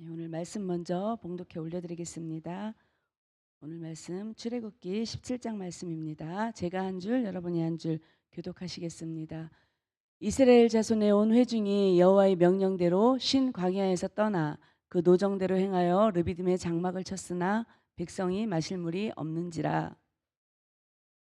네, 오늘 말씀 먼저 봉독해 올려드리겠습니다. 오늘 말씀 출애굽기 17장 말씀입니다. 제가 한 줄, 여러분이 한 줄 교독하시겠습니다. 이스라엘 자손의 온 회중이 여호와의 명령대로 신 광야에서 떠나 그 노정대로 행하여 르비딤의 장막을 쳤으나 백성이 마실 물이 없는지라.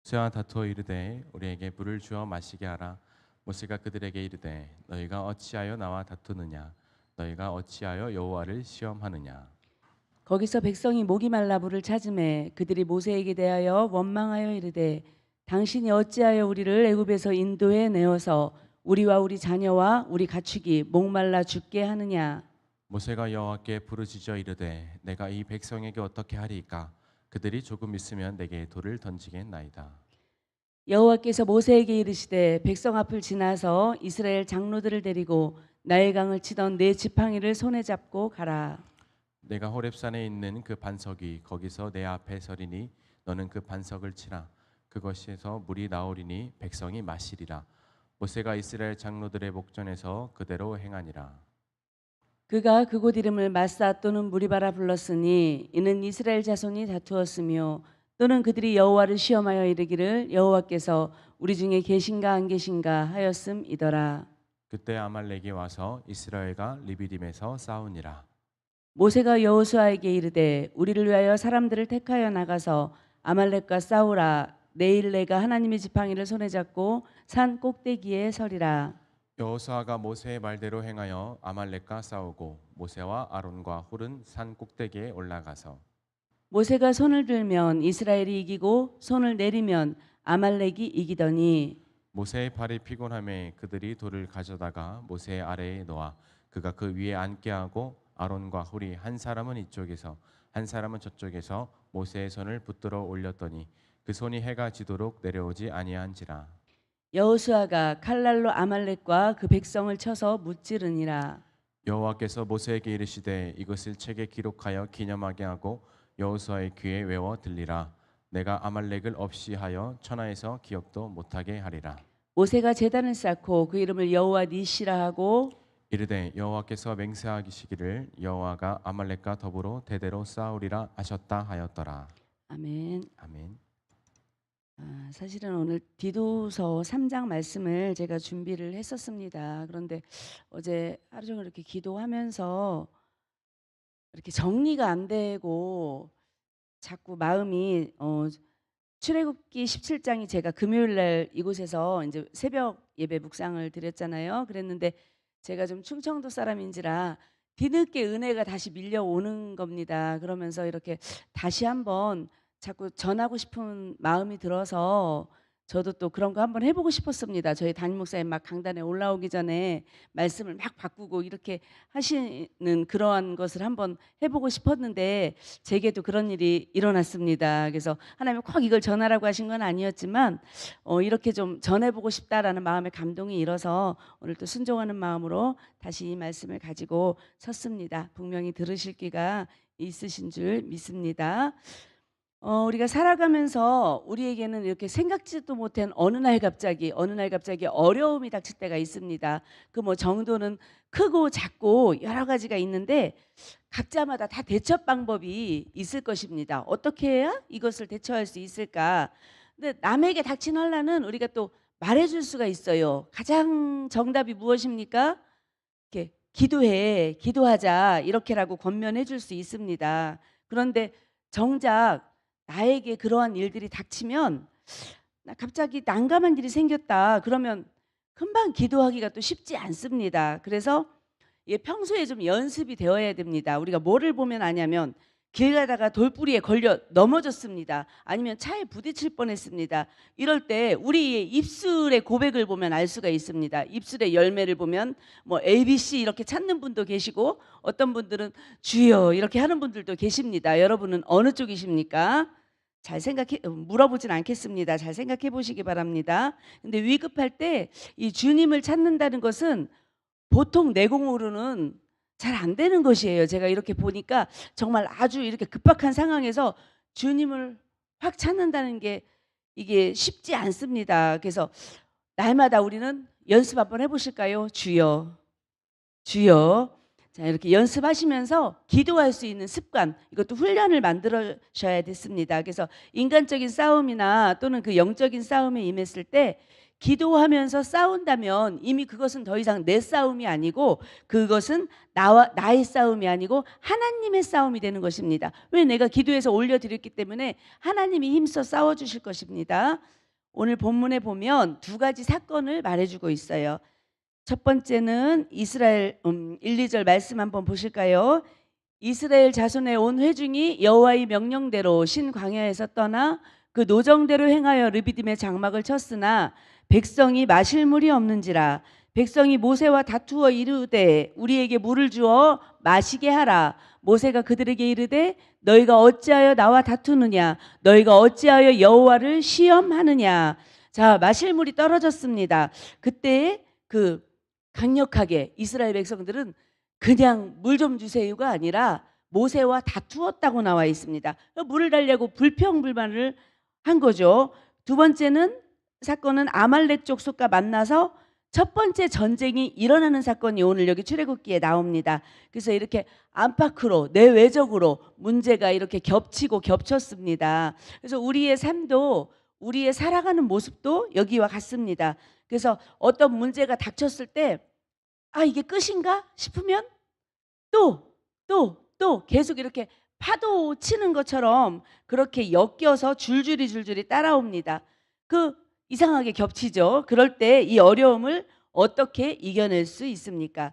모세와 다투어 이르되 우리에게 물을 주어 마시게 하라. 모세가 그들에게 이르되 너희가 어찌하여 나와 다투느냐? 너희가 어찌하여 여호와를 시험하느냐? 거기서 백성이 목이 말라 물을 찾음에 그들이 모세에게 대하여 원망하여 이르되 당신이 어찌하여 우리를 애굽에서 인도해 내어서 우리와 우리 자녀와 우리 가축이 목말라 죽게 하느냐. 모세가 여호와께 부르짖어 이르되 내가 이 백성에게 어떻게 하리이까? 그들이 조금 있으면 내게 돌을 던지겠나이다. 여호와께서 모세에게 이르시되 백성 앞을 지나서 이스라엘 장로들을 데리고 나일강을 치던 네 지팡이를 손에 잡고 가라. 내가 호렙산에 있는 그 반석이 거기서 내 앞에 서리니 너는 그 반석을 치라. 그것에서 물이 나오리니 백성이 마시리라. 모세가 이스라엘 장로들의 목전에서 그대로 행하니라. 그가 그곳 이름을 마사 또는 무리바라 불렀으니 이는 이스라엘 자손이 다투었으며 또는 그들이 여호와를 시험하여 이르기를 여호와께서 우리 중에 계신가 안 계신가 하였음이더라. 그때 아말렉이 와서 이스라엘과 리비딤에서 싸우니라. 모세가 여호수아에게 이르되 우리를 위하여 사람들을 택하여 나가서 아말렉과 싸우라. 내일 내가 하나님의 지팡이를 손에 잡고 산 꼭대기에 서리라. 여호수아가 모세의 말대로 행하여 아말렉과 싸우고 모세와 아론과 훌은 산 꼭대기에 올라가서 모세가 손을 들면 이스라엘이 이기고 손을 내리면 아말렉이 이기더니 모세의 팔이 피곤함에 그들이 돌을 가져다가 모세의 아래에 놓아 그가 그 위에 앉게 하고 아론과 훌이 한 사람은 이쪽에서 한 사람은 저쪽에서 모세의 손을 붙들어 올렸더니 그 손이 해가 지도록 내려오지 아니한지라. 여호수아가 칼날로 아말렉과 그 백성을 쳐서 무찌르니라. 여호와께서 모세에게 이르시되 이것을 책에 기록하여 기념하게 하고 여호수아의 귀에 외워 들리라. 내가 아말렉을 없이 하여 천하에서 기억도 못하게 하리라. 모세가 제단을 쌓고 그 이름을 여호와 니시라 하고 이르되 여호와께서 맹세하시기를 여호와가 아말렉과 더불어 대대로 싸우리라 하셨다 하였더라. 아멘. 아멘. 사실은 오늘 디도서 3장 말씀을 제가 준비를 했었습니다. 그런데 어제 하루 종일 이렇게 기도하면서 이렇게 정리가 안 되고 자꾸 마음이 출애굽기 17장이 제가 금요일 날 이곳에서 이제 새벽 예배 묵상을 드렸잖아요. 그랬는데 제가 좀 충청도 사람인지라 뒤늦게 은혜가 다시 밀려오는 겁니다. 그러면서 이렇게 다시 한번 자꾸 전하고 싶은 마음이 들어서 저도 또 그런 거 한번 해보고 싶었습니다. 저희 담임 목사님 막 강단에 올라오기 전에 말씀을 막 바꾸고 이렇게 하시는 그러한 것을 한번 해보고 싶었는데 제게도 그런 일이 일어났습니다. 그래서 하나님이 꼭 이걸 전하라고 하신 건 아니었지만 이렇게 좀 전해보고 싶다라는 마음의 감동이 일어서 오늘 또 순종하는 마음으로 다시 이 말씀을 가지고 섰습니다. 분명히 들으실 귀가 있으신 줄 믿습니다. 우리가 살아가면서 우리에게는 이렇게 생각지도 못한 어느 날 갑자기 어려움이 닥칠 때가 있습니다. 그 뭐 정도는 크고 작고 여러 가지가 있는데 각자마다 다 대처 방법이 있을 것입니다. 어떻게 해야 이것을 대처할 수 있을까? 근데 남에게 닥친 환난은 우리가 또 말해줄 수가 있어요. 가장 정답이 무엇입니까? 이렇게 기도해, 기도하자 이렇게라고 권면해 줄 수 있습니다. 그런데 정작 나에게 그러한 일들이 닥치면 나 갑자기 난감한 일이 생겼다. 그러면 금방 기도하기가 또 쉽지 않습니다. 그래서 평소에 좀 연습이 되어야 됩니다. 우리가 뭐를 보면 아냐면 길 가다가 돌뿌리에 걸려 넘어졌습니다. 아니면 차에 부딪힐 뻔했습니다. 이럴 때 우리의 입술의 고백을 보면 알 수가 있습니다. 입술의 열매를 보면 뭐 ABC 이렇게 찾는 분도 계시고 어떤 분들은 주여 이렇게 하는 분들도 계십니다. 여러분은 어느 쪽이십니까? 잘 생각해 물어보진 않겠습니다. 잘 생각해 보시기 바랍니다. 근데 위급할 때 이 주님을 찾는다는 것은 보통 내공으로는 잘 안 되는 것이에요. 제가 이렇게 보니까 정말 아주 이렇게 급박한 상황에서 주님을 확 찾는다는 게 이게 쉽지 않습니다. 그래서 날마다 우리는 연습 한번 해보실까요? 주여, 주여. 자, 이렇게 연습하시면서 기도할 수 있는 습관, 이것도 훈련을 만들으셔야 됐습니다. 그래서 인간적인 싸움이나 또는 그 영적인 싸움에 임했을 때 기도하면서 싸운다면 이미 그것은 더 이상 내 싸움이 아니고 그것은 나의 싸움이 아니고 하나님의 싸움이 되는 것입니다. 왜? 내가 기도해서 올려드렸기 때문에 하나님이 힘써 싸워주실 것입니다. 오늘 본문에 보면 두 가지 사건을 말해주고 있어요. 첫 번째는 이스라엘 1, 2절 말씀 한번 보실까요? 이스라엘 자손의 온 회중이 여호와의 명령대로 신 광야에서 떠나 그 노정대로 행하여 르비딤의 장막을 쳤으나 백성이 마실 물이 없는지라. 백성이 모세와 다투어 이르되 우리에게 물을 주어 마시게 하라. 모세가 그들에게 이르되 너희가 어찌하여 나와 다투느냐? 너희가 어찌하여 여호와를 시험하느냐? 자, 마실 물이 떨어졌습니다. 그때 그 강력하게 이스라엘 백성들은 그냥 물 좀 주세요가 아니라 모세와 다투었다고 나와 있습니다. 물을 달라고 불평불만을 한 거죠. 두 번째는 사건은 아말렉 족속과 만나서 첫 번째 전쟁이 일어나는 사건이 오늘 여기 출애굽기에 나옵니다. 그래서 이렇게 안팎으로 내외적으로 문제가 이렇게 겹치고 겹쳤습니다. 그래서 우리의 삶도 우리의 살아가는 모습도 여기와 같습니다. 그래서 어떤 문제가 닥쳤을 때 이게 끝인가 싶으면 또 계속 이렇게 파도 치는 것처럼 그렇게 엮여서 줄줄이 따라옵니다. 이상하게 겹치죠. 그럴 때 이 어려움을 어떻게 이겨낼 수 있습니까?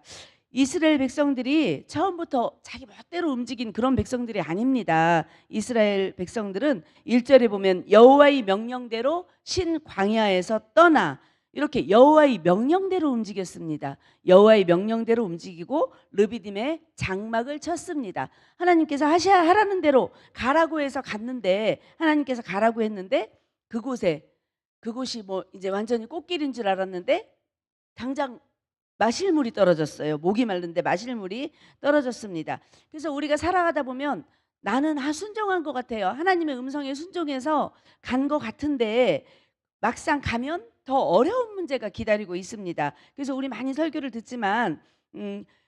이스라엘 백성들이 처음부터 자기 멋대로 움직인 그런 백성들이 아닙니다. 이스라엘 백성들은 1절에 보면 여호와의 명령대로 신 광야에서 떠나 이렇게 여호와의 명령대로 움직였습니다. 여호와의 명령대로 움직이고 르비딤의 장막을 쳤습니다. 하나님께서 하라는 대로 가라고 해서 갔는데 하나님께서 가라고 했는데 그곳이 뭐 이제 완전히 꽃길인 줄 알았는데 당장 마실 물이 떨어졌어요. 목이 마른데 마실 물이 떨어졌습니다. 그래서 우리가 살아가다 보면 나는 순종한 것 같아요. 하나님의 음성에 순종해서 간 것 같은데 막상 가면 더 어려운 문제가 기다리고 있습니다. 그래서 우리 많이 설교를 듣지만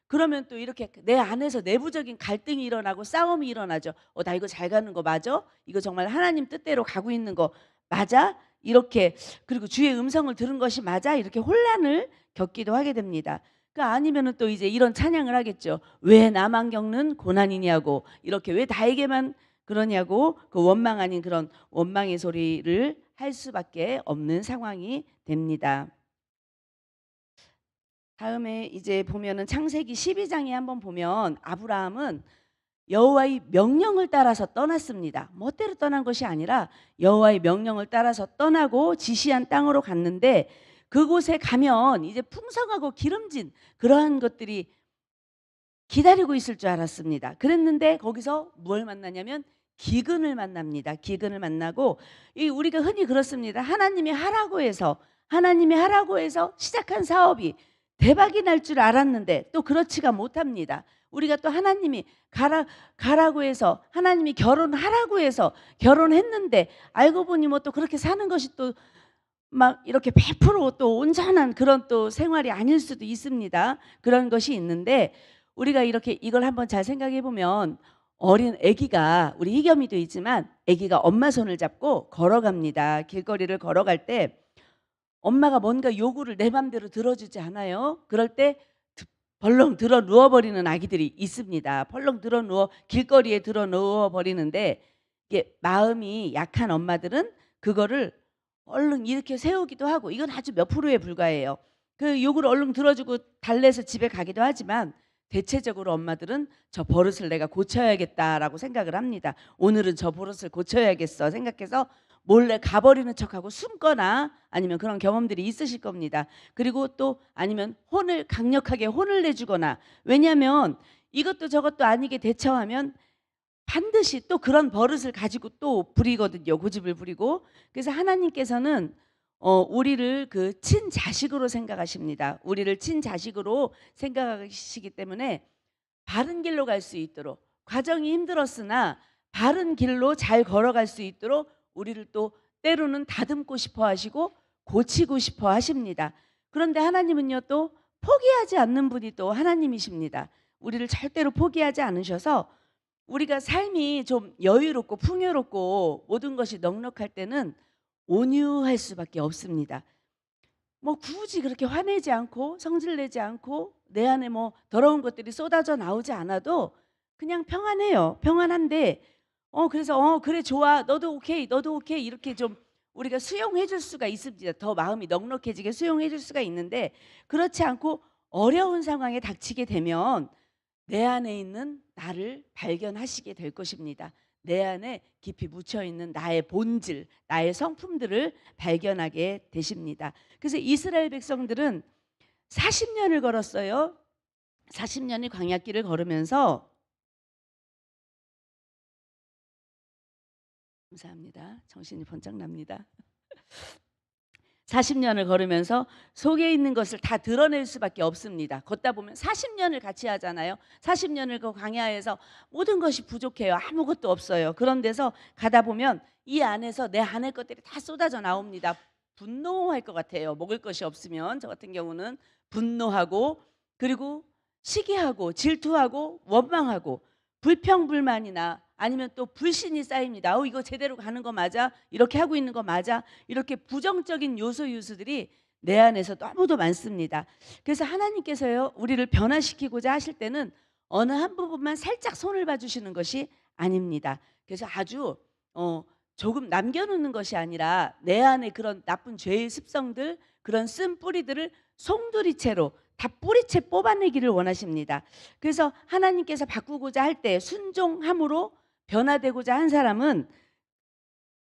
그러면 또 이렇게 내 안에서 내부적인 갈등이 일어나고 싸움이 일어나죠. 나 이거 잘 가는 거 맞아? 이거 정말 하나님 뜻대로 가고 있는 거 맞아? 이렇게 그리고 주의 음성을 들은 것이 맞아? 이렇게 혼란을 겪기도 하게 됩니다. 아니면은 또 이제 이런 찬양을 하겠죠. 왜 나만 겪는 고난이냐고, 이렇게 왜 나에게만 그러냐고, 그 원망 아닌 그런 원망의 소리를 할 수밖에 없는 상황이 됩니다. 다음에 이제 보면은 창세기 12장에 한번 보면 아브라함은 여호와의 명령을 따라서 떠났습니다. 멋대로 떠난 것이 아니라 여호와의 명령을 따라서 떠나고 지시한 땅으로 갔는데 그곳에 가면 이제 풍성하고 기름진 그러한 것들이 기다리고 있을 줄 알았습니다. 그랬는데 거기서 뭘 만나냐면 기근을 만납니다. 기근을 만나고 우리가 흔히 그렇습니다. 하나님이 하라고 해서 시작한 사업이 대박이 날 줄 알았는데 또 그렇지가 못합니다. 우리가 또 하나님이 가라고 해서 하나님이 결혼하라고 해서 결혼했는데 알고 보니 뭐 또 그렇게 사는 것이 또 막 이렇게 100% 또 온전한 그런 또 생활이 아닐 수도 있습니다. 그런 것이 있는데 우리가 이렇게 이걸 한번 잘 생각해 보면 어린 아기가 우리 희겸이도 있지만 아기가 엄마 손을 잡고 걸어갑니다. 길거리를 걸어갈 때 엄마가 뭔가 요구를 내 맘대로 들어주지 않아요. 그럴 때 벌렁 들어 누워버리는 아기들이 있습니다. 벌렁 들어 누워 길거리에 들어 누워버리는데 이게 마음이 약한 엄마들은 그거를 얼른 이렇게 세우기도 하고 이건 아주 몇 프로에 불과해요. 그 요구를 얼른 들어주고 달래서 집에 가기도 하지만 대체적으로 엄마들은 저 버릇을 내가 고쳐야겠다라고 생각을 합니다. 오늘은 저 버릇을 고쳐야겠어 생각해서 몰래 가버리는 척하고 숨거나 아니면 그런 경험들이 있으실 겁니다. 그리고 또 아니면 강력하게 혼을 내주거나, 왜냐하면 이것도 저것도 아니게 대처하면 반드시 또 그런 버릇을 가지고 또 부리거든요. 고집을 부리고. 그래서 하나님께서는 우리를 그 친자식으로 생각하십니다. 우리를 친자식으로 생각하시기 때문에 바른 길로 갈 수 있도록, 과정이 힘들었으나 바른 길로 잘 걸어갈 수 있도록 우리를 또 때로는 다듬고 싶어 하시고 고치고 싶어 하십니다. 그런데 하나님은요 또 포기하지 않는 분이 또 하나님이십니다. 우리를 절대로 포기하지 않으셔서 우리가 삶이 좀 여유롭고 풍요롭고 모든 것이 넉넉할 때는 온유할 수밖에 없습니다. 뭐 굳이 그렇게 화내지 않고 성질내지 않고 내 안에 뭐 더러운 것들이 쏟아져 나오지 않아도 그냥 평안해요. 평안한데 그래서 그래 좋아 너도 오케이 너도 오케이 이렇게 좀 우리가 수용해 줄 수가 있습니다. 더 마음이 넉넉해지게 수용해 줄 수가 있는데 그렇지 않고 어려운 상황에 닥치게 되면 내 안에 있는 나를 발견하시게 될 것입니다. 내 안에 깊이 묻혀 있는 나의 본질, 나의 성품들을 발견하게 되십니다. 그래서 이스라엘 백성들은 40년을 걸었어요. 40년의 광야길을 걸으면서 감사합니다. 정신이 번쩍 납니다. 40년을 걸으면서 속에 있는 것을 다 드러낼 수밖에 없습니다. 걷다 보면 40년을 같이 하잖아요. 40년을 그 광야에서 모든 것이 부족해요. 아무것도 없어요. 그런 데서 가다 보면 이 안에서 내 안의 것들이 다 쏟아져 나옵니다. 분노할 것 같아요. 먹을 것이 없으면 저 같은 경우는 분노하고 그리고 시기하고 질투하고 원망하고 불평불만이나 아니면 또 불신이 쌓입니다. 이거 제대로 가는 거 맞아? 이렇게 하고 있는 거 맞아? 이렇게 부정적인 요소 요소들이 내 안에서 너무도 많습니다. 그래서 하나님께서요 우리를 변화시키고자 하실 때는 어느 한 부분만 살짝 손을 봐주시는 것이 아닙니다. 그래서 아주 조금 남겨놓는 것이 아니라 내 안에 그런 나쁜 죄의 습성들 그런 쓴 뿌리들을 송두리째로 다 뿌리채 뽑아내기를 원하십니다. 그래서 하나님께서 바꾸고자 할 때 순종함으로 변화되고자 한 사람은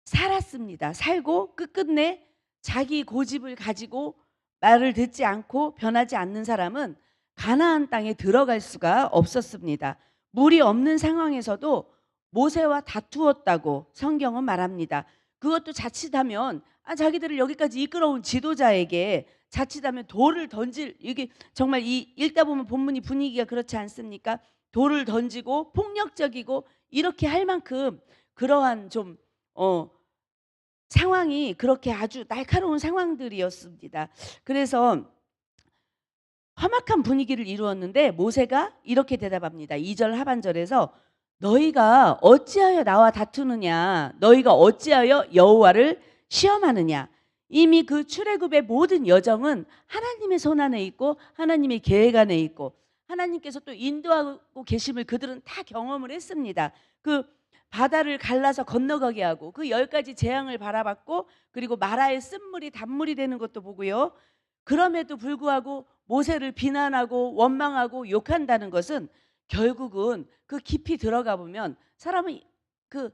살았습니다. 살고 끝끝내 자기 고집을 가지고 말을 듣지 않고 변하지 않는 사람은 가나안 땅에 들어갈 수가 없었습니다. 물이 없는 상황에서도 모세와 다투었다고 성경은 말합니다. 그것도 자칫하면 자기들을 여기까지 이끌어온 지도자에게 자칫하면 돌을 던질 이게 정말 이 읽다 보면 본문이 분위기가 그렇지 않습니까? 돌을 던지고 폭력적이고 이렇게 할 만큼 그러한 좀 상황이 그렇게 아주 날카로운 상황들이었습니다. 그래서 험악한 분위기를 이루었는데 모세가 이렇게 대답합니다. 2절 하반절에서 너희가 어찌하여 나와 다투느냐 너희가 어찌하여 여호와를 시험하느냐 이미 그 출애굽의 모든 여정은 하나님의 손 안에 있고 하나님의 계획 안에 있고 하나님께서 또 인도하고 계심을 그들은 다 경험을 했습니다. 그 바다를 갈라서 건너가게 하고 그 10가지 재앙을 바라봤고 그리고 마라의 쓴물이 단물이 되는 것도 보고요. 그럼에도 불구하고 모세를 비난하고 원망하고 욕한다는 것은 결국은 그 깊이 들어가 보면 사람은 그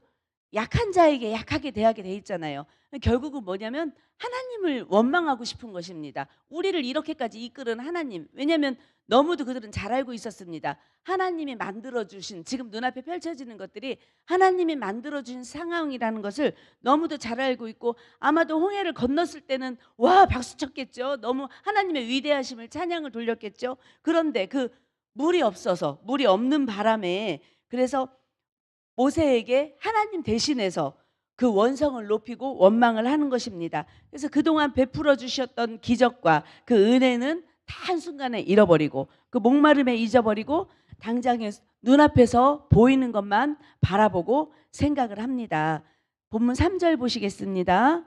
약한 자에게 약하게 대하게 돼 있잖아요. 결국은 뭐냐면 하나님을 원망하고 싶은 것입니다. 우리를 이렇게까지 이끄는 하나님. 왜냐하면 너무도 그들은 잘 알고 있었습니다. 하나님이 만들어주신 지금 눈앞에 펼쳐지는 것들이 하나님이 만들어주신 상황이라는 것을 너무도 잘 알고 있고 아마도 홍해를 건넜을 때는 와 박수 쳤겠죠. 너무 하나님의 위대하심을 찬양을 돌렸겠죠. 그런데 그 물이 없어서 물이 없는 바람에 그래서 모세에게 하나님 대신해서 그 원성을 높이고 원망을 하는 것입니다. 그래서 그동안 베풀어 주셨던 기적과 그 은혜는 다 한순간에 잃어버리고 그 목마름에 잊어버리고 당장에 눈앞에서 보이는 것만 바라보고 생각을 합니다. 본문 3절 보시겠습니다.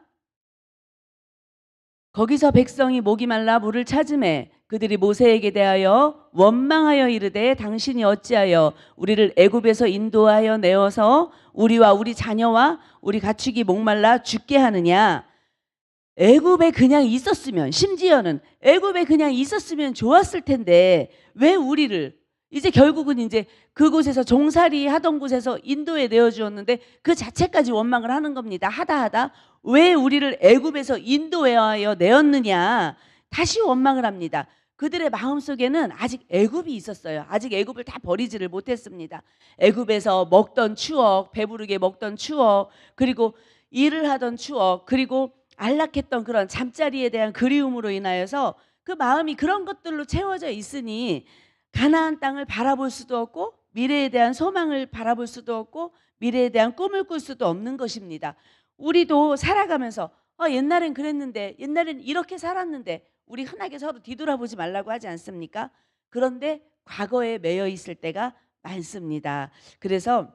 거기서 백성이 목이 말라 물을 찾으매 그들이 모세에게 대하여 원망하여 이르되 당신이 어찌하여 우리를 애굽에서 인도하여 내어서 우리와 우리 자녀와 우리 가축이 목말라 죽게 하느냐. 애굽에 그냥 있었으면 심지어는 애굽에 그냥 있었으면 좋았을 텐데 왜 우리를 이제 결국은 이제 그곳에서 종살이 하던 곳에서 인도에 내어주었는데 그 자체까지 원망을 하는 겁니다. 하다 왜 우리를 애굽에서 인도하여 내었느냐 다시 원망을 합니다. 그들의 마음속에는 아직 애굽이 있었어요. 아직 애굽을 다 버리지를 못했습니다. 애굽에서 먹던 추억, 배부르게 먹던 추억, 그리고 일을 하던 추억, 그리고 안락했던 그런 잠자리에 대한 그리움으로 인하여서 그 마음이 그런 것들로 채워져 있으니 가나안 땅을 바라볼 수도 없고 미래에 대한 소망을 바라볼 수도 없고 미래에 대한 꿈을 꿀 수도 없는 것입니다. 우리도 살아가면서 옛날엔 그랬는데 옛날엔 이렇게 살았는데 우리 흔하게 서로 뒤돌아보지 말라고 하지 않습니까? 그런데 과거에 매여 있을 때가 많습니다. 그래서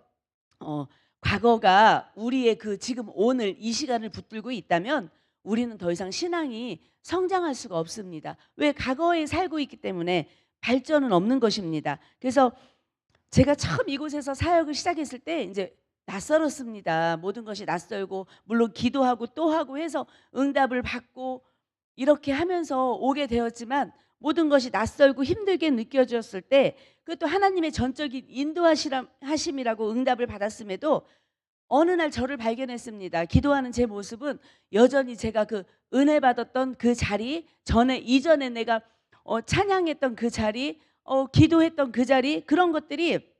과거가 우리의 그 지금 오늘 이 시간을 붙들고 있다면 우리는 더 이상 신앙이 성장할 수가 없습니다. 왜? 과거에 살고 있기 때문에 발전은 없는 것입니다. 그래서 제가 처음 이곳에서 사역을 시작했을 때 이제 낯설었습니다. 모든 것이 낯설고, 물론 기도하고 또 하고 해서 응답을 받고 이렇게 하면서 오게 되었지만, 모든 것이 낯설고 힘들게 느껴졌을 때, 그것도 하나님의 전적인 인도하심이라고 응답을 받았음에도 어느 날 저를 발견했습니다. 기도하는 제 모습은 여전히 제가 그 은혜 받았던 그 자리, 이전에 내가 찬양했던 그 자리, 기도했던 그 자리, 그런 것들이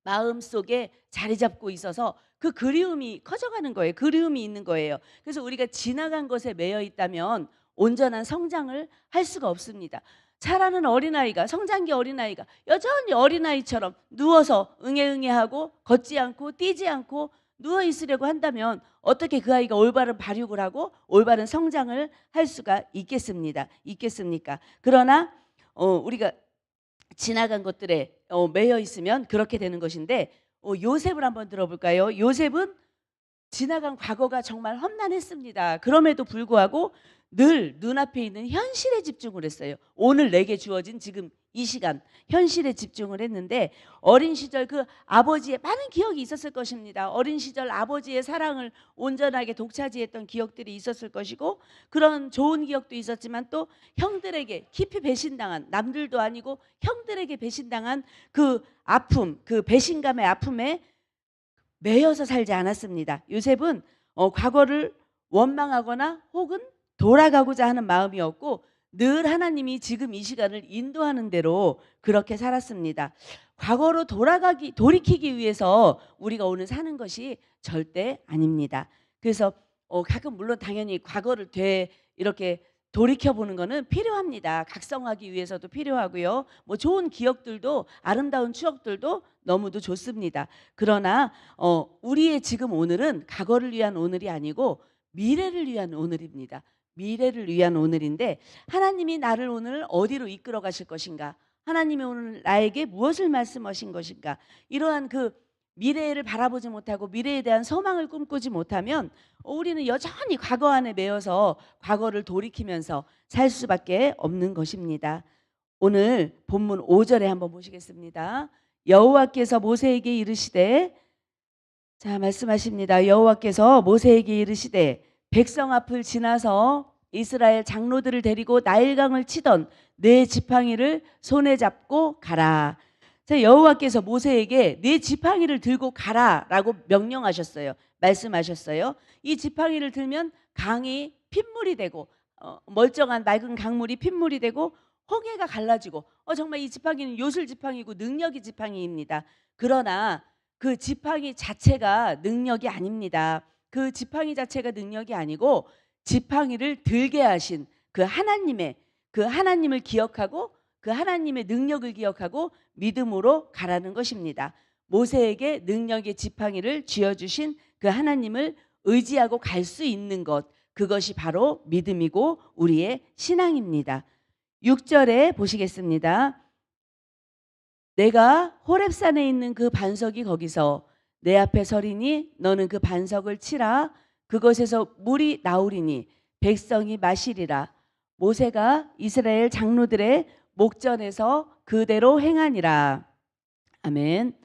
마음속에 자리 잡고 있어서 그 그리움이 커져가는 거예요. 그리움이 있는 거예요. 그래서 우리가 지나간 것에 매여 있다면 온전한 성장을 할 수가 없습니다. 자라는 어린아이가, 성장기 어린아이가 여전히 어린아이처럼 누워서 응애응애하고 걷지 않고 뛰지 않고 누워 있으려고 한다면 어떻게 그 아이가 올바른 발육을 하고 올바른 성장을 할 수가 있겠습니까? 그러나 우리가 지나간 것들에 매여 있으면 그렇게 되는 것인데, 요셉을 한번 들어볼까요? 요셉은 지나간 과거가 정말 험난했습니다. 그럼에도 불구하고 늘 눈앞에 있는 현실에 집중을 했어요. 오늘 내게 주어진 지금 이 시간 현실에 집중을 했는데, 어린 시절 그 아버지의 많은 기억이 있었을 것입니다. 어린 시절 아버지의 사랑을 온전하게 독차지했던 기억들이 있었을 것이고, 그런 좋은 기억도 있었지만 또 형들에게 깊이 배신당한, 남들도 아니고 형들에게 배신당한 그 아픔, 그 배신감의 아픔에 매여서 살지 않았습니다. 요셉은 과거를 원망하거나 혹은 돌아가고자 하는 마음이었고, 늘 하나님이 지금 이 시간을 인도하는 대로 그렇게 살았습니다. 과거로 돌이키기 위해서 우리가 오늘 사는 것이 절대 아닙니다. 그래서 가끔 물론 당연히 과거를 이렇게 돌이켜보는 것은 필요합니다. 각성하기 위해서도 필요하고요. 뭐 좋은 기억들도, 아름다운 추억들도 너무도 좋습니다. 그러나 우리의 지금 오늘은 과거를 위한 오늘이 아니고 미래를 위한 오늘입니다. 미래를 위한 오늘인데, 하나님이 나를 오늘 어디로 이끌어 가실 것인가, 하나님이 오늘 나에게 무엇을 말씀하신 것인가, 이러한 그 미래를 바라보지 못하고 미래에 대한 소망을 꿈꾸지 못하면 우리는 여전히 과거 안에 매여서 과거를 돌이키면서 살 수밖에 없는 것입니다. 오늘 본문 5절에 한번 보시겠습니다. 여호와께서 모세에게 이르시되, 자 말씀하십니다. 여호와께서 모세에게 이르시되, 백성 앞을 지나서 이스라엘 장로들을 데리고 나일강을 치던 네 지팡이를 손에 잡고 가라. 자, 여호와께서 모세에게 네 지팡이를 들고 가라라고 명령하셨어요. 말씀하셨어요. 이 지팡이를 들면 강이 핏물이 되고, 멀쩡한 맑은 강물이 핏물이 되고 홍해가 갈라지고, 정말 이 지팡이는 요술 지팡이고 능력의 지팡이입니다. 그러나 그 지팡이 자체가 능력이 아닙니다. 그 지팡이 자체가 능력이 아니고 지팡이를 들게 하신 그 하나님을 기억하고 그 하나님의 능력을 기억하고 믿음으로 가라는 것입니다. 모세에게 능력의 지팡이를 쥐어주신 그 하나님을 의지하고 갈 수 있는 것, 그것이 바로 믿음이고 우리의 신앙입니다. 6절에 보시겠습니다. 내가 호렙산에 있는 그 반석이 거기서 내 앞에 서리니 너는 그 반석을 치라. 그것에서 물이 나오리니 백성이 마시리라. 모세가 이스라엘 장로들의 목전에서 그대로 행하니라. 아멘.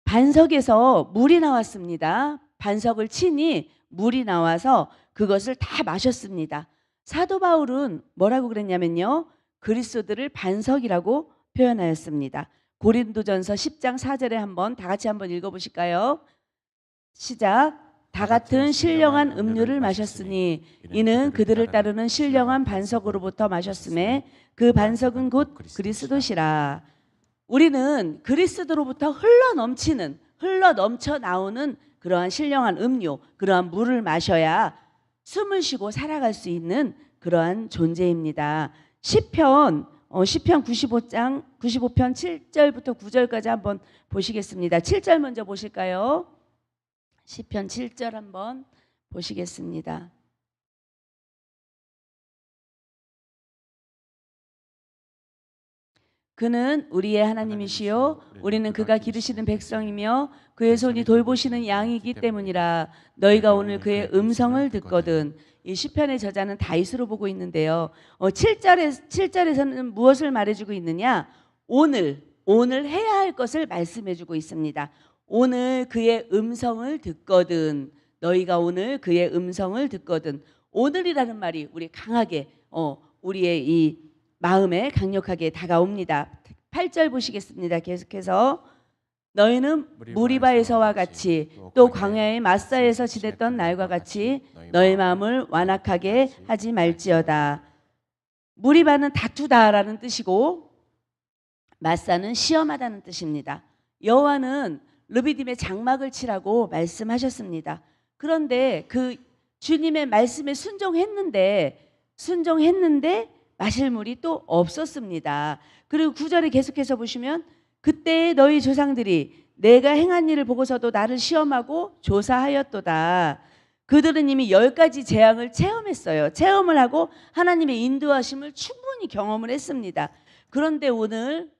반석에서 물이 나왔습니다. 반석을 치니 물이 나와서 그것을 다 마셨습니다. 사도 바울은 뭐라고 그랬냐면요, 그리스도들을 반석이라고 표현하였습니다. 고린도전서 10장 4절에 한번 다 같이 한번 읽어보실까요? 시작. 다 같은 신령한 음료를 마셨으니 이는 그들을 따르는 신령한 반석으로부터 마셨음에 그 반석은 곧 그리스도시라. 우리는 그리스도로부터 흘러 넘쳐 나오는 그러한 신령한 음료, 그러한 물을 마셔야 숨을 쉬고 살아갈 수 있는 그러한 존재입니다. 시편 95편 7절부터 9절까지 한번 보시겠습니다. 7절 먼저 보실까요? 시편 7절 한번 보시겠습니다. 그는 우리의 하나님이시요 우리는 그가 기르시는 백성이며 그의 손이 돌보시는 양이기 때문이라. 너희가 오늘 그의 음성을 듣거든. 이 시편의 저자는 다윗으로 보고 있는데요. 7절에서는 무엇을 말해주고 있느냐? 오늘 해야 할 것을 말씀해주고 있습니다. 오늘 그의 음성을 듣거든. 너희가 오늘 그의 음성을 듣거든. 오늘이라는 말이 우리 강하게 우리의 이 마음에 강력하게 다가옵니다. 8절 보시겠습니다. 계속해서 너희는 무리바에서와 같이 또 광야의 마사에서 지냈던 날과 같이 너희 마음을 완악하게 하지 말지어다. 무리바는 다투다라는 뜻이고 마사는 시험하다는 뜻입니다. 여호와는 르비딤에 장막을 치라고 말씀하셨습니다. 그런데 그 주님의 말씀에 순종했는데 마실 물이 또 없었습니다. 그리고 9절에 계속해서 보시면 그때 너희 조상들이 내가 행한 일을 보고서도 나를 시험하고 조사하였도다. 그들은 이미 10가지 재앙을 체험했어요. 체험을 하고 하나님의 인도하심을 충분히 경험을 했습니다. 그런데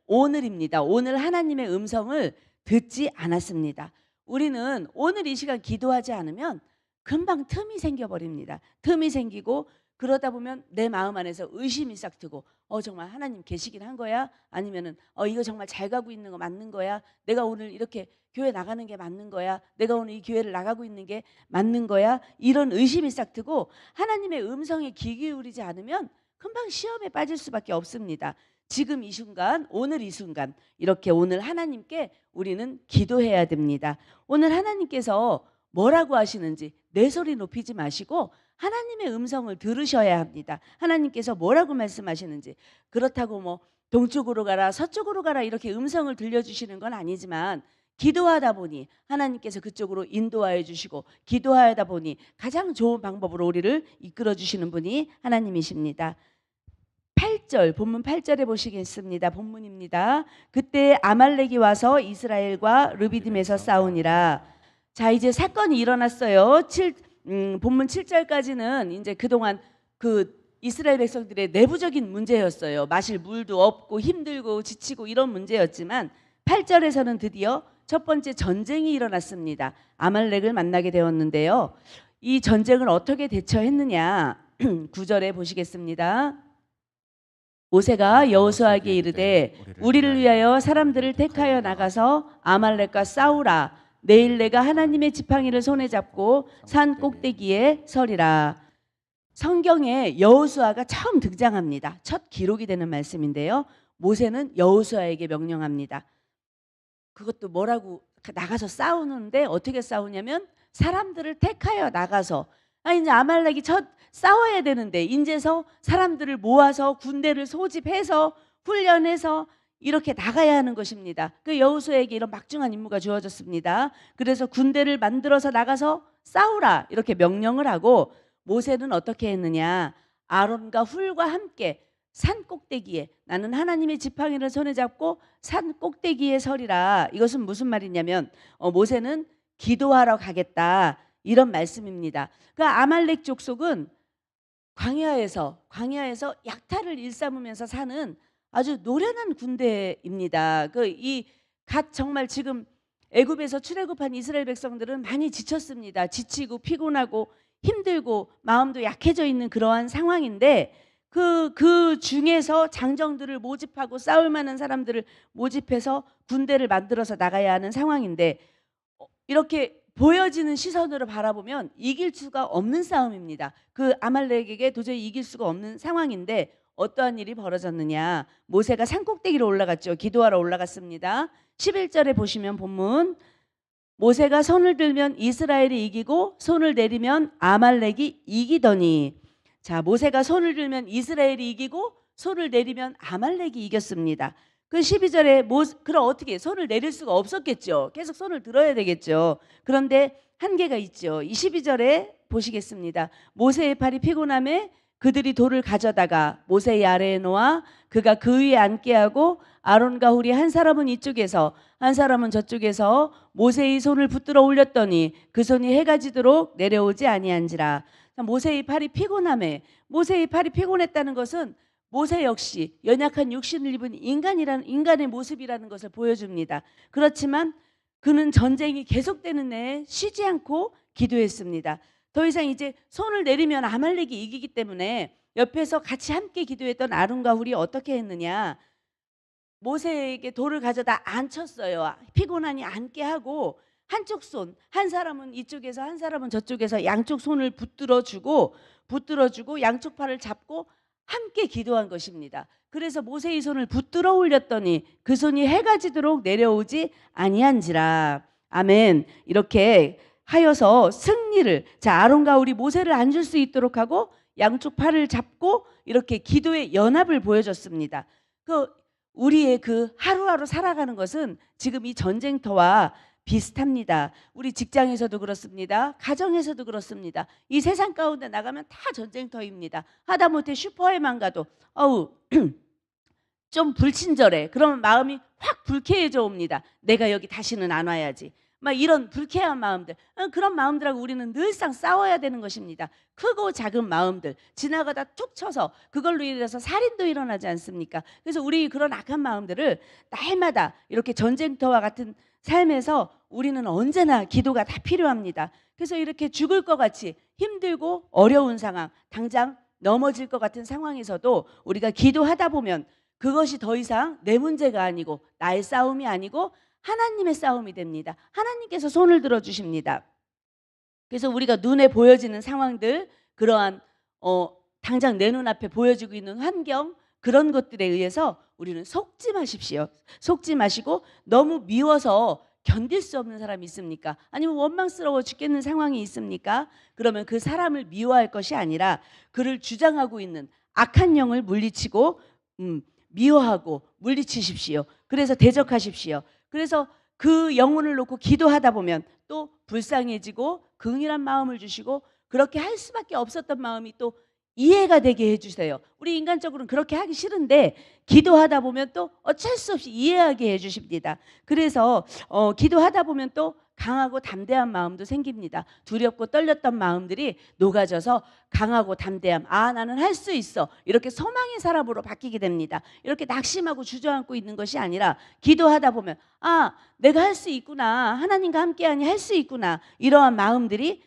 오늘입니다. 오늘 하나님의 음성을 듣지 않았습니다. 우리는 오늘 이 시간 기도하지 않으면 금방 틈이 생겨버립니다. 틈이 생기고 그러다 보면 내 마음 안에서 의심이 싹 트고 정말 하나님 계시긴 한 거야? 아니면은 이거 정말 잘 가고 있는 거 맞는 거야? 내가 오늘 이렇게 교회 나가는 게 맞는 거야? 내가 오늘 이 교회를 나가고 있는 게 맞는 거야? 이런 의심이 싹 트고 하나님의 음성에 귀 기울이지 않으면 금방 시험에 빠질 수밖에 없습니다. 지금 이 순간, 오늘 이 순간 이렇게 오늘 하나님께 우리는 기도해야 됩니다. 오늘 하나님께서 뭐라고 하시는지 내 소리 높이지 마시고 하나님의 음성을 들으셔야 합니다. 하나님께서 뭐라고 말씀하시는지. 그렇다고 뭐 동쪽으로 가라 서쪽으로 가라 이렇게 음성을 들려주시는 건 아니지만 기도하다 보니 하나님께서 그쪽으로 인도하여 주시고 기도하다 보니 가장 좋은 방법으로 우리를 이끌어 주시는 분이 하나님이십니다. 8절 본문 8절에 보시겠습니다. 본문입니다. 그때 아말렉이 와서 이스라엘과 르비딤에서 싸우니라. 자, 이제 사건이 일어났어요. 본문 7절까지는 이제 그동안 그 이스라엘 백성들의 내부적인 문제였어요. 마실 물도 없고 힘들고 지치고 이런 문제였지만 8절에서는 드디어 첫 번째 전쟁이 일어났습니다. 아말렉을 만나게 되었는데요. 이 전쟁을 어떻게 대처했느냐? 9절에 보시겠습니다. 모세가 여호수아에게 이르되 우리를 위하여 사람들을 택하여 나가서 아말렉과 싸우라. 내일 내가 하나님의 지팡이를 손에 잡고 산 꼭대기에 서리라. 성경에 여호수아가 처음 등장합니다. 첫 기록이 되는 말씀인데요. 모세는 여호수아에게 명령합니다. 그것도 뭐라고 나가서 싸우는데 어떻게 싸우냐면 사람들을 택하여 나가서 이제 아말렉이 싸워야 되는데 이제서 사람들을 모아서 군대를 소집해서 훈련해서 이렇게 나가야 하는 것입니다. 그 여호수아에게 이런 막중한 임무가 주어졌습니다. 그래서 군대를 만들어서 나가서 싸우라 이렇게 명령을 하고 모세는 어떻게 했느냐? 아론과 훌과 함께 산 꼭대기에 나는 하나님의 지팡이를 손에 잡고 산 꼭대기에 서리라. 이것은 무슨 말이냐면 모세는 기도하러 가겠다 이런 말씀입니다. 그 아말렉 족속은 광야에서 약탈을 일삼으면서 사는 아주 노련한 군대입니다. 정말 지금 애굽에서 출애굽한 이스라엘 백성들은 많이 지쳤습니다. 지치고 피곤하고 힘들고 마음도 약해져 있는 그러한 상황인데 그 중에서 장정들을 모집하고 싸울 만한 사람들을 모집해서 군대를 만들어서 나가야 하는 상황인데 이렇게 보여지는 시선으로 바라보면 이길 수가 없는 싸움입니다. 그 아말렉에게 도저히 이길 수가 없는 상황인데 어떠한 일이 벌어졌느냐? 모세가 산꼭대기로 올라갔죠. 기도하러 올라갔습니다. 11절에 보시면 본문 모세가 손을 들면 이스라엘이 이기고 손을 내리면 아말렉이 이기더니 자, 모세가 손을 들면 이스라엘이 이기고 손을 내리면 아말렉이 이겼습니다. 그 12절에 그럼 어떻게 손을 내릴 수가 없었겠죠. 계속 손을 들어야 되겠죠. 그런데 한계가 있죠. 이 12절에 보시겠습니다. 모세의 팔이 피곤함에 그들이 돌을 가져다가 모세의 아래에 놓아 그가 그 위에 앉게 하고 아론과 훌이 한 사람은 이쪽에서 한 사람은 저쪽에서 모세의 손을 붙들어 올렸더니 그 손이 해가 지도록 내려오지 아니한지라. 모세의 팔이 피곤했다는 것은 모세 역시 연약한 육신을 입은 인간의 모습이라는 것을 보여줍니다. 그렇지만 그는 전쟁이 계속되는 내에 쉬지 않고 기도했습니다. 더 이상 이제 손을 내리면 아말렉이 이기기 때문에 옆에서 같이 함께 기도했던 아론과 훌이 어떻게 했느냐? 모세에게 돌을 가져다 앉혔어요. 피곤하니 앉게 하고 한쪽 손, 한 사람은 이쪽에서 한 사람은 저쪽에서 양쪽 손을 붙들어주고 양쪽 팔을 잡고 함께 기도한 것입니다. 그래서 모세의 손을 붙들어 올렸더니 그 손이 해가 지도록 내려오지 아니한지라. 아멘. 이렇게 하여서 승리를, 자, 아론과 훌이 모세를 앉을 수 있도록 하고 양쪽 팔을 잡고 이렇게 기도의 연합을 보여줬습니다. 우리의 그 하루하루 살아가는 것은 지금 이 전쟁터와 비슷합니다. 우리 직장에서도 그렇습니다. 가정에서도 그렇습니다. 이 세상 가운데 나가면 다 전쟁터입니다. 하다못해 슈퍼에만 가도 좀 불친절해. 그러면 마음이 확 불쾌해져 옵니다. 내가 여기 다시는 안 와야지. 막 이런 불쾌한 마음들, 그런 마음들하고 우리는 늘상 싸워야 되는 것입니다. 크고 작은 마음들 지나가다 툭 쳐서 그걸로 인해서 살인도 일어나지 않습니까? 그래서 우리 그런 악한 마음들을 날마다 이렇게 전쟁터와 같은 삶에서 우리는 언제나 기도가 다 필요합니다. 그래서 이렇게 죽을 것 같이 힘들고 어려운 상황, 당장 넘어질 것 같은 상황에서도 우리가 기도하다 보면 그것이 더 이상 내 문제가 아니고 나의 싸움이 아니고 하나님의 싸움이 됩니다. 하나님께서 손을 들어주십니다. 그래서 우리가 눈에 보여지는 상황들, 그러한 당장 내 눈앞에 보여지고 있는 환경, 그런 것들에 의해서 우리는 속지 마십시오. 속지 마시고 너무 미워서 견딜 수 없는 사람이 있습니까? 아니면 원망스러워 죽겠는 상황이 있습니까? 그러면 그 사람을 미워할 것이 아니라 그를 주장하고 있는 악한 영을 물리치고 미워하고 물리치십시오. 그래서 대적하십시오. 그래서 그 영혼을 놓고 기도하다 보면 또 불쌍해지고 긍휼한 마음을 주시고 그렇게 할 수밖에 없었던 마음이 또 이해가 되게 해주세요. 우리 인간적으로는 그렇게 하기 싫은데 기도하다 보면 또 어쩔 수 없이 이해하게 해주십니다. 그래서 기도하다 보면 또 강하고 담대한 마음도 생깁니다. 두렵고 떨렸던 마음들이 녹아져서 강하고 담대함, 아, 나는 할 수 있어, 이렇게 소망의 사람으로 바뀌게 됩니다. 이렇게 낙심하고 주저앉고 있는 것이 아니라 기도하다 보면 아, 내가 할 수 있구나, 하나님과 함께하니 할 수 있구나, 이러한 마음들이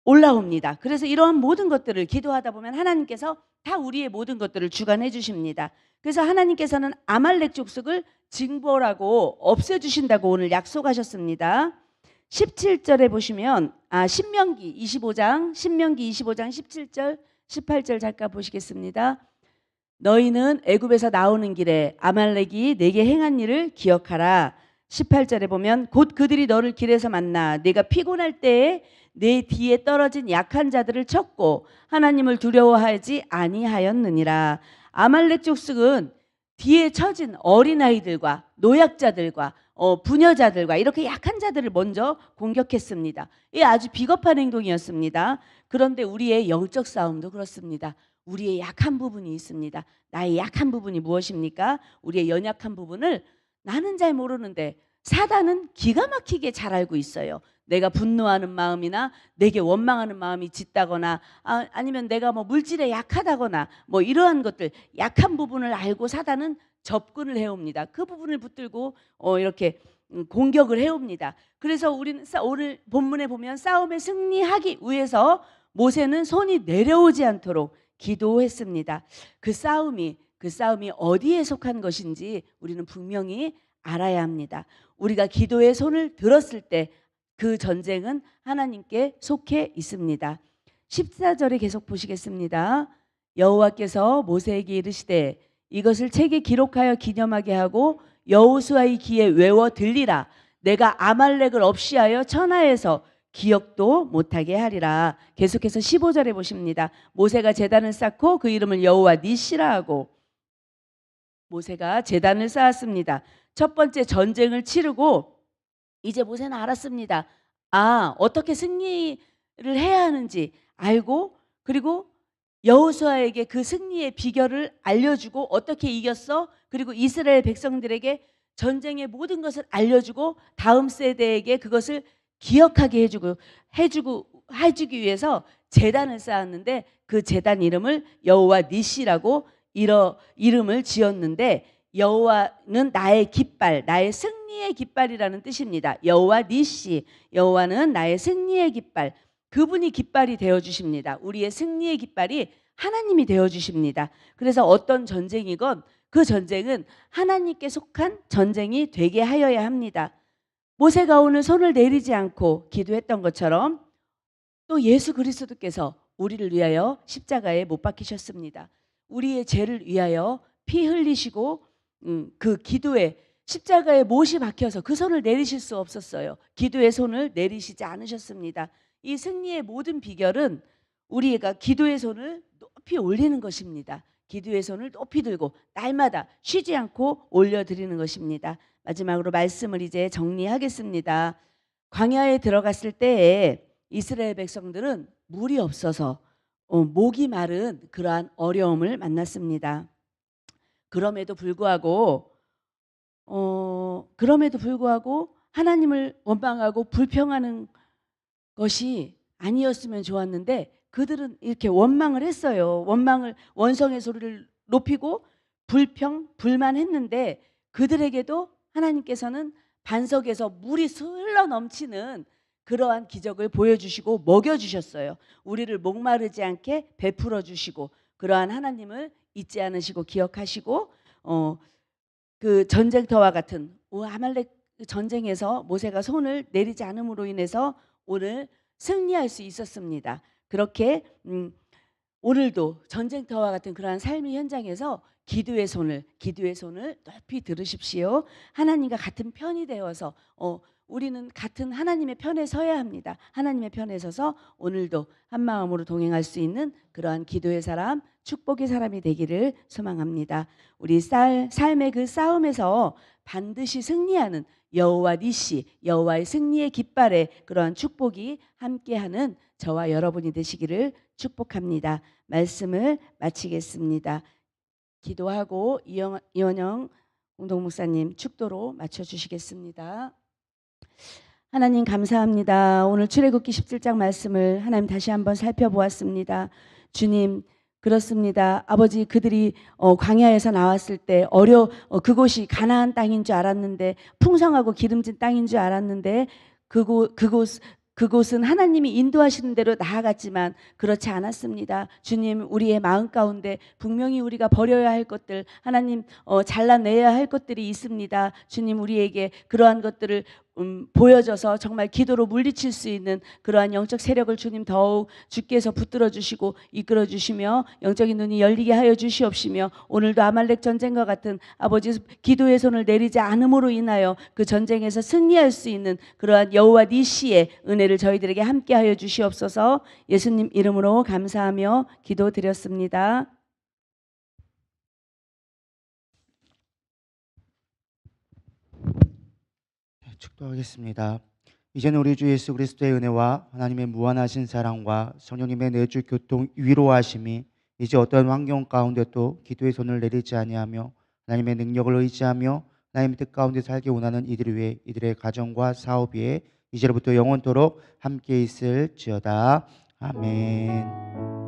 올라옵니다. 그래서 이러한 모든 것들을 기도하다 보면 하나님께서 다 우리의 모든 것들을 주관해 주십니다. 그래서 하나님께서는 아말렉 족속을 징벌하고 없애주신다고 오늘 약속하셨습니다. 17절에 보시면 신명기 25장 17절 18절 잠깐 보시겠습니다. 너희는 애굽에서 나오는 길에 아말렉이 내게 행한 일을 기억하라. 18절에 보면 곧 그들이 너를 길에서 만나 네가 피곤할 때에 내 뒤에 떨어진 약한 자들을 쳤고 하나님을 두려워하지 아니하였느니라. 아말렉 족속은 뒤에 처진 어린아이들과 노약자들과 부녀자들과 이렇게 약한 자들을 먼저 공격했습니다. 이게 아주 비겁한 행동이었습니다. 그런데 우리의 영적 싸움도 그렇습니다. 우리의 약한 부분이 있습니다. 나의 약한 부분이 무엇입니까? 우리의 연약한 부분을 나는 잘 모르는데 사단은 기가 막히게 잘 알고 있어요. 내가 분노하는 마음이나 내게 원망하는 마음이 짙다거나 아니면 내가 뭐 물질에 약하다거나 뭐 이러한 것들, 약한 부분을 알고 사단은 접근을 해옵니다. 그 부분을 붙들고 이렇게 공격을 해옵니다. 그래서 우리는 오늘 본문에 보면 싸움에 승리하기 위해서 모세는 손이 내려오지 않도록 기도했습니다. 그 싸움이 어디에 속한 것인지 우리는 분명히 알아야 합니다. 우리가 기도의 손을 들었을 때 그 전쟁은 하나님께 속해 있습니다. 14절에 계속 보시겠습니다. 여호와께서 모세에게 이르시되 이것을 책에 기록하여 기념하게 하고 여호수아의 귀에 외워 들리라. 내가 아말렉을 없이하여 천하에서 기억도 못하게 하리라. 계속해서 15절에 보십니다. 모세가 제단을 쌓고 그 이름을 여호와 니시라 하고, 모세가 제단을 쌓았습니다. 첫 번째 전쟁을 치르고 이제 모세는 알았습니다. 어떻게 승리를 해야 하는지 알고, 그리고 여호수아에게 그 승리의 비결을 알려주고 어떻게 이겼어? 그리고 이스라엘 백성들에게 전쟁의 모든 것을 알려주고 다음 세대에게 그것을 기억하게 해주기 위해서 제단을 쌓았는데 그 제단 이름을 여호와 니시라고 이름을 지었는데 여호와는 나의 깃발, 나의 승리의 깃발이라는 뜻입니다. 여호와 니시, 여호와는 나의 승리의 깃발. 그분이 깃발이 되어 주십니다. 우리의 승리의 깃발이 하나님이 되어 주십니다. 그래서 어떤 전쟁이건 그 전쟁은 하나님께 속한 전쟁이 되게 하여야 합니다. 모세가 오늘 손을 내리지 않고 기도했던 것처럼 또 예수 그리스도께서 우리를 위하여 십자가에 못 박히셨습니다. 우리의 죄를 위하여 피 흘리시고 그 기도에 십자가에 못이 박혀서 그 손을 내리실 수 없었어요. 기도의 손을 내리시지 않으셨습니다. 이 승리의 모든 비결은 우리가 기도의 손을 높이 올리는 것입니다. 기도의 손을 높이 들고 날마다 쉬지 않고 올려드리는 것입니다. 마지막으로 말씀을 이제 정리하겠습니다. 광야에 들어갔을 때에 이스라엘 백성들은 물이 없어서 목이 마른 그러한 어려움을 만났습니다. 그럼에도 불구하고 하나님을 원망하고 불평하는 것이 아니었으면 좋았는데 그들은 이렇게 원망을 했어요. 원성의 소리를 높이고 불만했는데 그들에게도 하나님께서는 반석에서 물이 흘러 넘치는 그러한 기적을 보여주시고 먹여주셨어요. 우리를 목마르지 않게 베풀어 주시고 그러한 하나님을 잊지 않으시고 기억하시고 그 전쟁터와 같은 아말렉 전쟁에서 모세가 손을 내리지 않음으로 인해서 오늘 승리할 수 있었습니다. 그렇게 오늘도 전쟁터와 같은 그러한 삶의 현장에서 기도의 손을 높이 들으십시오. 하나님과 같은 편이 되어서 우리는 같은 하나님의 편에 서야 합니다. 하나님의 편에 서서 오늘도 한 마음으로 동행할 수 있는 그러한 기도의 사람, 축복의 사람이 되기를 소망합니다. 우리 삶의 그 싸움에서 반드시 승리하는 여호와 니시, 여호와의 승리의 깃발에 그러한 축복이 함께하는 저와 여러분이 되시기를 축복합니다. 말씀을 마치겠습니다. 기도하고 이원영 공동목사님 축도로 마쳐주시겠습니다. 하나님 감사합니다. 오늘 출애굽기 17장 말씀을 하나님 다시 한번 살펴보았습니다. 주님 그렇습니다. 아버지 그들이 광야에서 나왔을 때 그곳이 가나안 땅인 줄 알았는데 풍성하고 기름진 땅인 줄 알았는데 그곳은 하나님이 인도하시는 대로 나아갔지만 그렇지 않았습니다. 주님 우리의 마음 가운데 분명히 우리가 버려야 할 것들 하나님 잘라내야 할 것들이 있습니다. 주님 우리에게 그러한 것들을 보여줘서 정말 기도로 물리칠 수 있는 그러한 영적 세력을 주님 더욱 주께서 붙들어 주시고 이끌어 주시며 영적인 눈이 열리게 하여 주시옵시며 오늘도 아말렉 전쟁과 같은 아버지 기도의 손을 내리지 않음으로 인하여 그 전쟁에서 승리할 수 있는 그러한 여호와 니시의 은혜를 저희들에게 함께 하여 주시옵소서. 예수님 이름으로 감사하며 기도드렸습니다. 축도하겠습니다. 이제는 우리 주 예수 그리스도의 은혜와 하나님의 무한하신 사랑과 성령님의 내주 교통 위로하심이 이제 어떤 환경 가운데도 기도의 손을 내리지 아니하며 하나님의 능력을 의지하며 하나님의 뜻 가운데 살기 원하는 이들 위해 이들의 가정과 사업 위에 이제로부터 영원토록 함께 있을지어다. 아멘.